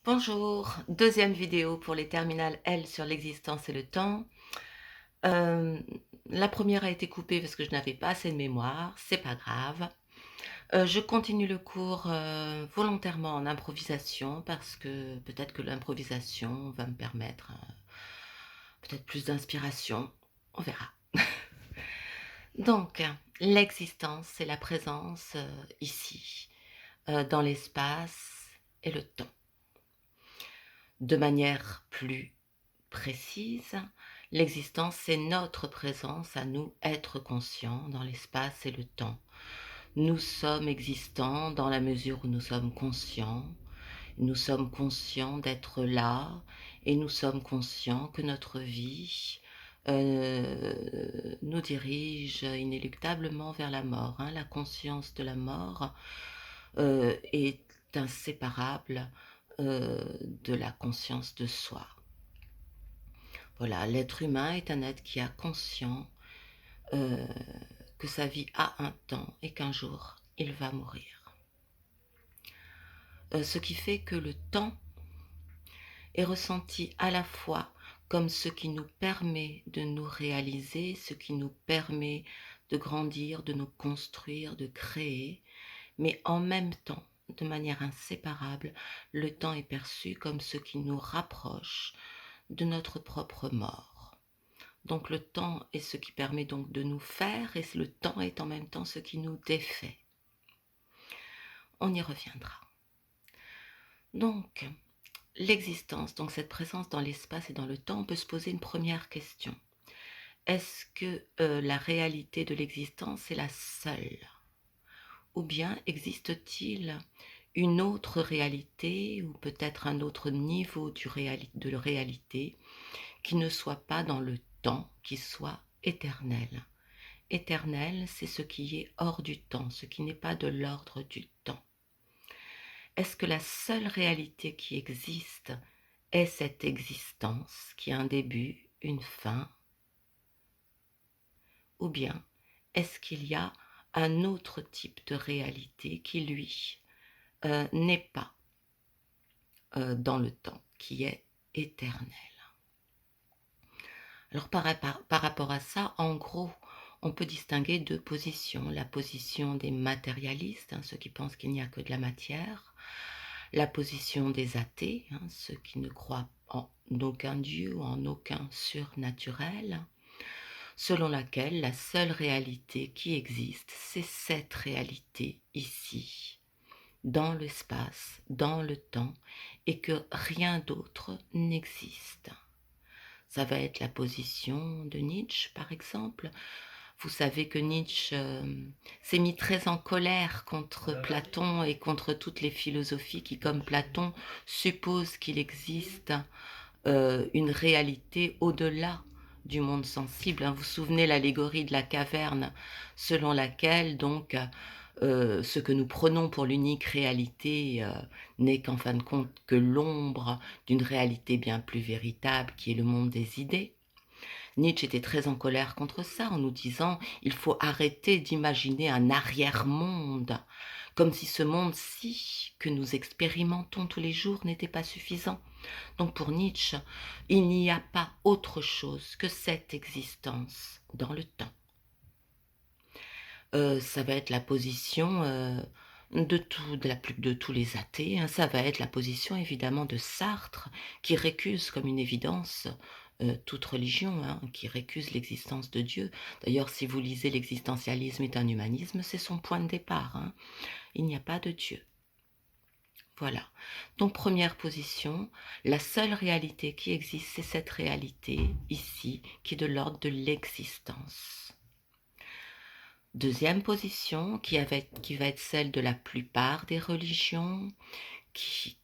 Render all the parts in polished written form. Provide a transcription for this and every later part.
Bonjour, deuxième vidéo pour les terminales L sur l'existence et le temps. Euh, la première a été coupée parce que je n'avais pas assez de mémoire, c'est pas grave. Je continue le cours volontairement en improvisation parce que peut-être que l'improvisation va me permettre peut-être plus d'inspiration, on verra. Donc, l'existence, c'est la présence ici, dans l'espace et le temps. De manière plus précise, l'existence, c'est notre présence à nous, être conscients dans l'espace et le temps. Nous sommes existants dans la mesure où nous sommes conscients d'être là et nous sommes conscients que notre vie nous dirige inéluctablement vers la mort. La conscience de la mort est inséparable de la conscience de soi. Voilà, l'être humain est un être qui a conscience euh, que sa vie a un temps et qu'un jour il va mourir. Ce qui fait que le temps est ressenti à la fois comme ce qui nous permet de nous réaliser, ce qui nous permet de grandir, de nous construire, de créer, mais en même temps, de manière inséparable, le temps est perçu comme ce qui nous rapproche de notre propre mort. Donc le temps est ce qui permet donc de nous faire et le temps est en même temps ce qui nous défait. On y reviendra. Donc, l'existence, donc cette présence dans l'espace et dans le temps, on peut se poser une première question. Est-ce que la réalité de l'existence est la seule? Ou bien existe-t-il une autre réalité ou peut-être un autre niveau de réalité qui ne soit pas dans le temps, qui soit éternel? Éternel, c'est ce qui est hors du temps, ce qui n'est pas de l'ordre du temps. Est-ce que la seule réalité qui existe est cette existence qui a un début, une fin? Ou bien est-ce qu'il y a un autre type de réalité qui, lui, n'est pas dans le temps, qui est éternel? Alors par rapport à ça, en gros, on peut distinguer deux positions. La position des matérialistes, ceux qui pensent qu'il n'y a que de la matière. La position des athées, ceux qui ne croient en aucun Dieu ou en aucun surnaturel, selon laquelle la seule réalité qui existe, c'est cette réalité ici, dans l'espace, dans le temps, et que rien d'autre n'existe. Ça va être la position de Nietzsche, par exemple. Vous savez que Nietzsche s'est mis très en colère contre Platon et contre toutes les philosophies qui, comme Platon, supposent qu'il existe une réalité au-delà du monde sensible. Vous vous souvenez l'allégorie de la caverne selon laquelle donc ce que nous prenons pour l'unique réalité n'est qu'en fin de compte que l'ombre d'une réalité bien plus véritable qui est le monde des idées. Nietzsche était très en colère contre ça en nous disant il faut arrêter d'imaginer un arrière-monde, comme si ce monde-ci que nous expérimentons tous les jours n'était pas suffisant. Donc pour Nietzsche, il n'y a pas autre chose que cette existence dans le temps. Ça va être la position de tous les athées, ça va être la position évidemment de Sartre, qui récuse comme une évidence toute religion, qui récuse l'existence de Dieu. D'ailleurs, si vous lisez l'existentialisme est un humanisme, c'est son point de départ. Il n'y a pas de Dieu. Voilà. Donc première position, la seule réalité qui existe, c'est cette réalité ici, qui est de l'ordre de l'existence. Deuxième position, qui va être celle de la plupart des religions, qui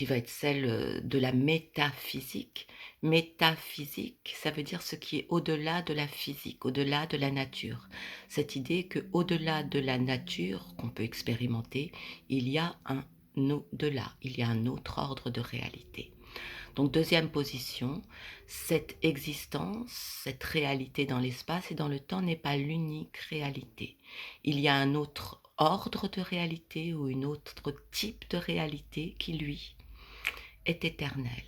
va être celle de la métaphysique. Métaphysique, ça veut dire ce qui est au-delà de la physique, au-delà de la nature. Cette idée que au-delà de la nature qu'on peut expérimenter, il y a un au-delà, il y a un autre ordre de réalité. Donc deuxième position, cette existence, cette réalité dans l'espace et dans le temps n'est pas l'unique réalité. Il y a un autre ordre de réalité ou un autre type de réalité qui, lui, est éternel.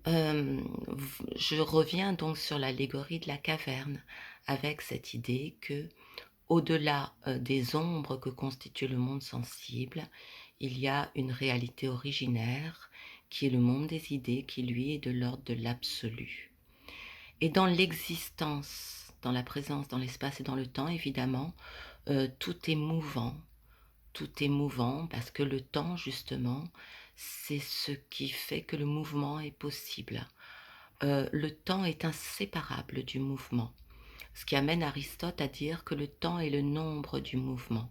Je reviens donc sur l'allégorie de la caverne, avec cette idée que, au-delà des ombres que constitue le monde sensible, il y a une réalité originaire qui est le monde des idées, qui lui est de l'ordre de l'absolu. Et dans l'existence, dans la présence, dans l'espace et dans le temps, évidemment, tout est mouvant. Tout est mouvant parce que le temps, justement, c'est ce qui fait que le mouvement est possible. Le temps est inséparable du mouvement, ce qui amène Aristote à dire que le temps est le nombre du mouvement.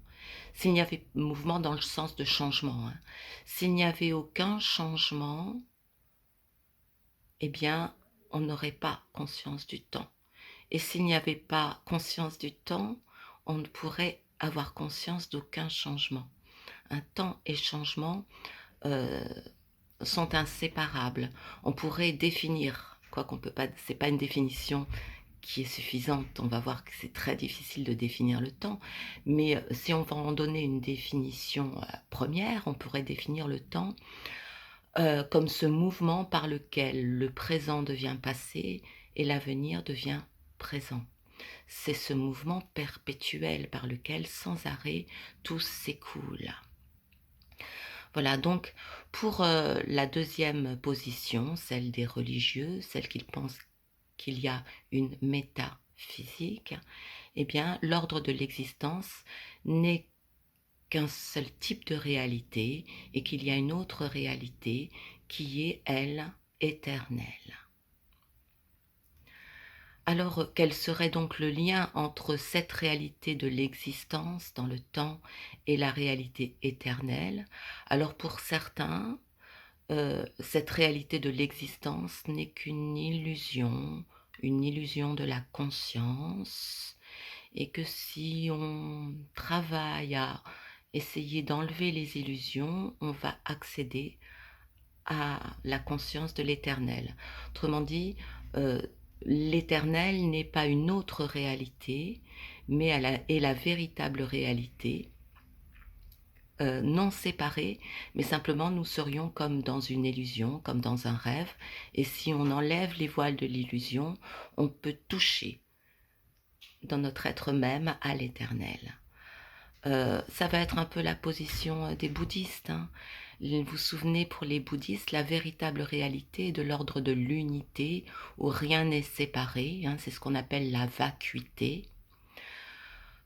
S'il n'y avait mouvement dans le sens de changement, hein, s'il n'y avait aucun changement, eh bien, on n'aurait pas conscience du temps. Et s'il n'y avait pas conscience du temps, on ne pourrait avoir conscience d'aucun changement. Un temps et changement sont inséparables. On pourrait définir, quoi qu'on peut pas, c'est pas une définition qui est suffisante. On va voir que c'est très difficile de définir le temps, mais si on va en donner une définition première, on pourrait définir le temps comme ce mouvement par lequel le présent devient passé et l'avenir devient présent. C'est ce mouvement perpétuel par lequel, sans arrêt, tout s'écoule. Voilà, donc pour la deuxième position, celle des religieux, celle qui pensent qu'il y a une métaphysique, eh bien, l'ordre de l'existence n'est qu'un seul type de réalité et qu'il y a une autre réalité qui est, elle, éternelle. Alors, quel serait donc le lien entre cette réalité de l'existence dans le temps et la réalité éternelle? Alors, pour certains, cette réalité de l'existence n'est qu'une illusion de la conscience, et que si on travaille à essayer d'enlever les illusions, on va accéder à la conscience de l'éternel. Autrement dit, l'éternel n'est pas une autre réalité, mais elle est la véritable réalité, non séparée, mais simplement nous serions comme dans une illusion, comme dans un rêve, et si on enlève les voiles de l'illusion, on peut toucher dans notre être même à l'éternel. Ça va être un peu la position des bouddhistes, hein. Vous vous souvenez, pour les bouddhistes, la véritable réalité est de l'ordre de l'unité, où rien n'est séparé, hein, c'est ce qu'on appelle la vacuité.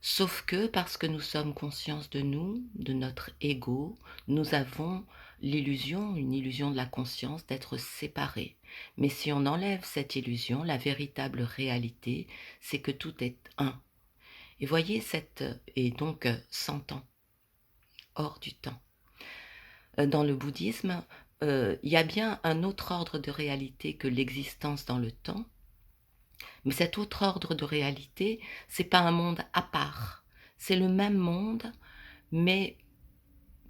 Sauf que parce que nous sommes conscients de nous, de notre ego, nous avons l'illusion, une illusion de la conscience, d'être séparés. Mais si on enlève cette illusion, la véritable réalité, c'est que tout est un. Et voyez, et donc 100 ans, hors du temps. Dans le bouddhisme, il y a bien un autre ordre de réalité que l'existence dans le temps, mais cet autre ordre de réalité, c'est pas un monde à part. C'est le même monde, mais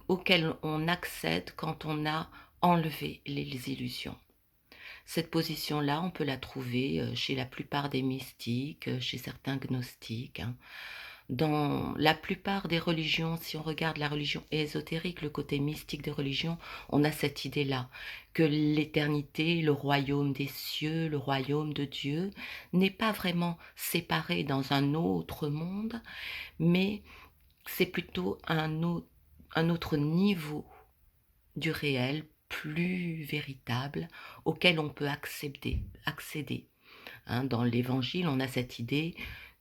auquel on accède quand on a enlevé les illusions. Cette position-là, on peut la trouver chez la plupart des mystiques, chez certains gnostiques, hein. Dans la plupart des religions, si on regarde la religion ésotérique, le côté mystique des religions, on a cette idée-là, que l'éternité, le royaume des cieux, le royaume de Dieu, n'est pas vraiment séparé dans un autre monde, mais c'est plutôt un autre niveau du réel, plus véritable, auquel on peut accéder. Hein, dans l'Évangile, on a cette idée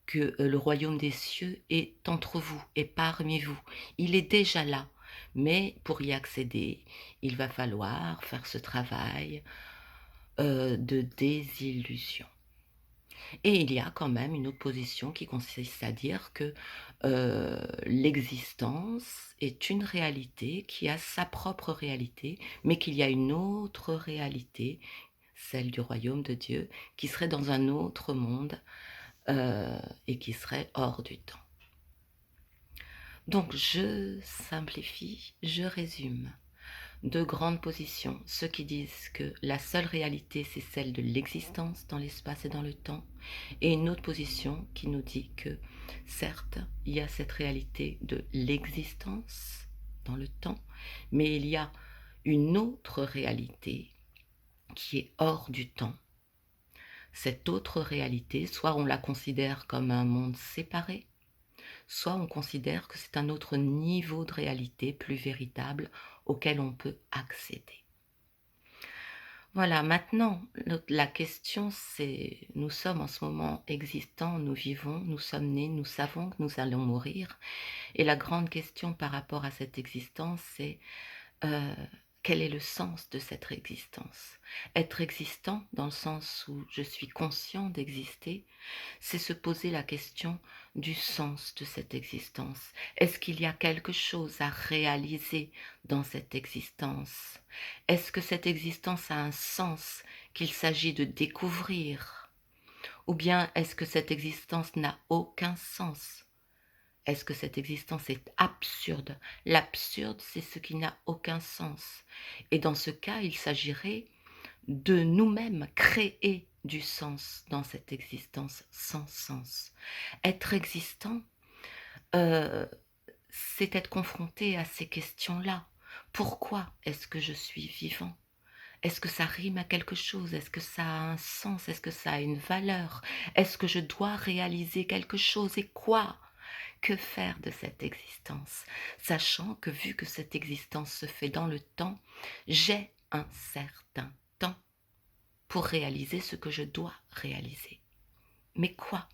que le royaume des cieux est entre vous et parmi vous. Il est déjà là, mais pour y accéder, il va falloir faire ce travail de désillusion. Et il y a quand même une autre position qui consiste à dire que l'existence est une réalité qui a sa propre réalité, mais qu'il y a une autre réalité, celle du royaume de Dieu, qui serait dans un autre monde et qui serait hors du temps. Donc je simplifie, je résume. Deux grandes positions, ceux qui disent que la seule réalité c'est celle de l'existence dans l'espace et dans le temps, et une autre position qui nous dit que certes il y a cette réalité de l'existence dans le temps, mais il y a une autre réalité qui est hors du temps. Cette autre réalité, soit on la considère comme un monde séparé, soit on considère que c'est un autre niveau de réalité plus véritable auquel on peut accéder. Voilà, maintenant, la question c'est, nous sommes en ce moment existants, nous vivons, nous sommes nés, nous savons que nous allons mourir. Et la grande question par rapport à cette existence, c'est euh, quel est le sens de cette existence? Être existant dans le sens où je suis conscient d'exister, c'est se poser la question du sens de cette existence. Est-ce qu'il y a quelque chose à réaliser dans cette existence? Est-ce que cette existence a un sens qu'il s'agit de découvrir? Ou bien est-ce que cette existence n'a aucun sens? Est-ce que cette existence est absurde? L'absurde, c'est ce qui n'a aucun sens. Et dans ce cas, il s'agirait de nous-mêmes créer du sens dans cette existence sans sens. Être existant, euh, c'est être confronté à ces questions-là. Pourquoi est-ce que je suis vivant? Est-ce que ça rime à quelque chose? Est-ce que ça a un sens? Est-ce que ça a une valeur? Est-ce que je dois réaliser quelque chose? Et quoi? Que faire de cette existence? Sachant que vu que cette existence se fait dans le temps, j'ai un certain temps pour réaliser ce que je dois réaliser. Mais quoi?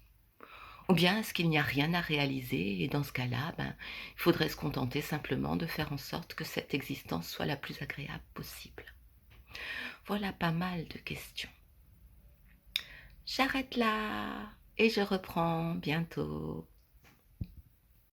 Ou bien est-ce qu'il n'y a rien à réaliser et dans ce cas-là, il faudrait se contenter simplement de faire en sorte que cette existence soit la plus agréable possible. Voilà pas mal de questions. J'arrête là et je reprends bientôt.